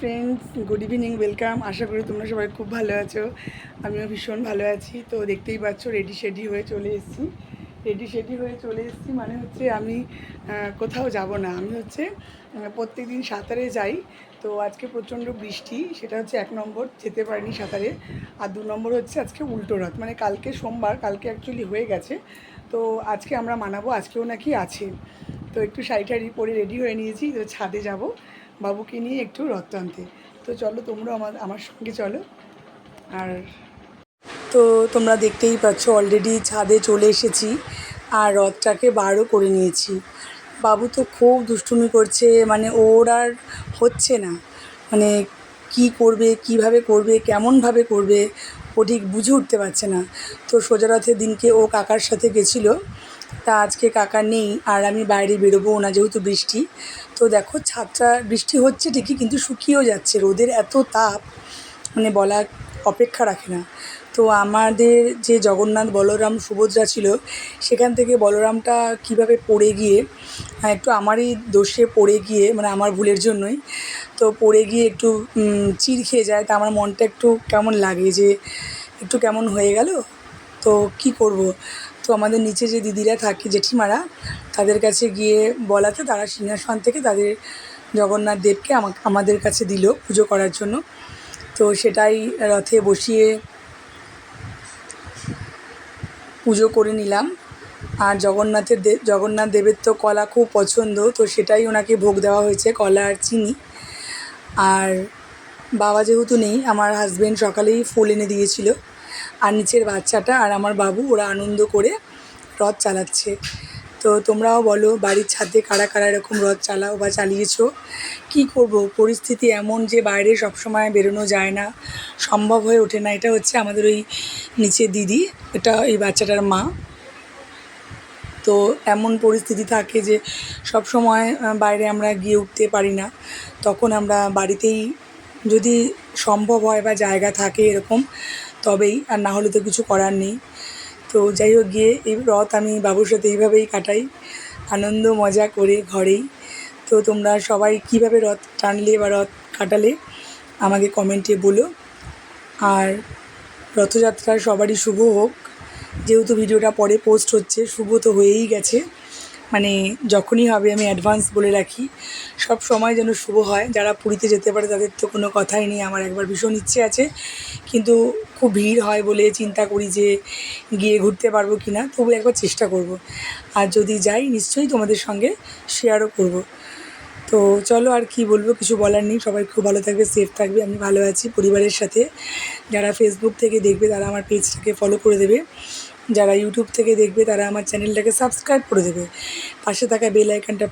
Friends, good evening, welcome. আশা করি তোমরা সবাই খুব ভালো আছো। আমিও ভীষণ ভালো আছি। তো দেখতেই পাচ্ছ রেডি হয়ে চলে এসেছি মানে হচ্ছে আমি কোথাও যাব না। আমি হচ্ছে প্রত্যেক দিন সাঁতারে যাই। তো আজকে প্রচণ্ড বৃষ্টি, সেটা হচ্ছে 1 নম্বর, যেতে পারিনি সাঁতারে। আর 2 নম্বর হচ্ছে আজকে উল্টো রথ, মানে কালকে সোমবার, কালকে অ্যাকচুয়ালি হয়ে গেছে। তো আজকে আমরা মানাবো, আজকেও নাকি আছে। তো একটু শাড়ি টাড়ি পরে রেডি হয়ে নিয়েছি, তো ছাদে যাব বাবুকে নিয়ে একটু রথ টানতে। তো চলো তোমরাও আমার সঙ্গে চলো। আর তো তোমরা দেখতেই পাচ্ছ অলরেডি ছাদে চলে এসেছি আর রথটাকে বারও করে নিয়েছি। বাবু তো খুব দুষ্টুমি করছে, মানে ওর আর হচ্ছে না, মানে কি করবে, কিভাবে করবে, কেমনভাবে করবে ও ঠিক বুঝে উঠতে পারছে না। তো সোজা রথের দিনকে ও কাকার সাথে গেছিলো, তা আজকে কাকা নেই আর আমি বাইরে বেরোবো না যেহেতু বৃষ্টি। তো দেখো ছাদটা, বৃষ্টি হচ্ছে ঠিকই কিন্তু শুকিয়েও যাচ্ছে, রোদের এত তাপ মানে বলা অপেক্ষা রাখে না। তো আমাদের যে জগন্নাথ, বলরাম, সুভদ্রা ছিল, সেখান থেকে বলরামটা কিভাবে পড়ে গিয়ে, একটু আমারই দোষে পড়ে গিয়ে, মানে আমার ভুলের জন্যই তো পড়ে গিয়ে একটু চির খেয়ে যায়। তা আমার মনটা একটু কেমন লাগে যে একটু কেমন হয়ে গেল। তো কি করব, তো আমাদের নিচে যে দিদিরা থাকে, জেঠিমারা, তাদের কাছে গিয়ে বলাতে তারা সিংহাসন থেকে তাদের জগন্নাথ দেবকে আমাদের কাছে দিল পুজো করার জন্য। তো সেটাই রথে বসিয়ে পুজো করে নিলাম। আর জগন্নাথ দেবের তো কলা খুব পছন্দ, তো সেটাই ওনাকে ভোগ দেওয়া হয়েছে, কলা আর চিনি। আর বাবা যেহেতু নেই, আমার হাজব্যান্ড সকালেই ফুল এনে দিয়েছিল। আর নিচের বাচ্চাটা আর আমার বাবু, ওরা আনন্দ করে রথ চালাচ্ছে। তো তোমরাও বলো বাড়ির ছাদে কারা কারা এরকম রথ চালাও বা চালিয়েছো। কী করব, পরিস্থিতি এমন যে বাইরে সবসময় বেরোনো যায় না, সম্ভব হয়ে ওঠে না। এটা হচ্ছে আমাদের ওই নিচে দিদি, এটা এই বাচ্চাটার মা। তো এমন পরিস্থিতি থাকে যে সব সময় বাইরে আমরা গিয়ে উঠতে পারি না। তখন আমরা বাড়িতেই, যদি সম্ভব হয় বা জায়গা থাকে এরকম, তবেই, আর না হলে তো কিছু করার নেই। তো যাই হোক, গিয়ে এই রথ আমি বাবুর সাথে এইভাবেই কাটাই, আনন্দ মজা করে ঘরেই। তো তোমরা সবাই কীভাবে রথ টানলে বা রথ কাটালে আমাকে কমেন্টে বলো। আর রথযাত্রা সবারই শুভ হোক। যেহেতু ভিডিওটা পরে পোস্ট হচ্ছে, শুভ তো হয়েই গেছে, মানে যখনই হবে আমি অ্যাডভান্স বলে রাখি, সব সময় যেন শুভ হয়। যারা পুরীতে যেতে পারে তাদের তো কোনো কথাই নেই। আমার একবার ভীষণ ইচ্ছে আছে, কিন্তু খুব ভিড় হয় বলে চিন্তা করি যে গিয়ে ঘুরতে পারবো কি না। তবু একবার চেষ্টা করব, আর যদি যাই নিশ্চয়ই তোমাদের সঙ্গে শেয়ারও করব। তো চলো, আর কি বলবো, কিছু বলার নেই। সবাই খুব ভালো থাকবে, সেফ থাকবে। আমি ভালো আছি পরিবারের সাথে। যারা ফেসবুক থেকে দেখবে তারা আমার পেজটাকে ফলো করে দেবে, যারা ইউটিউব থেকে দেখবে তারা আমার চ্যানেলটাকে সাবস্ক্রাইব করে দেবে, পাশে থাকা বেল আইকনটা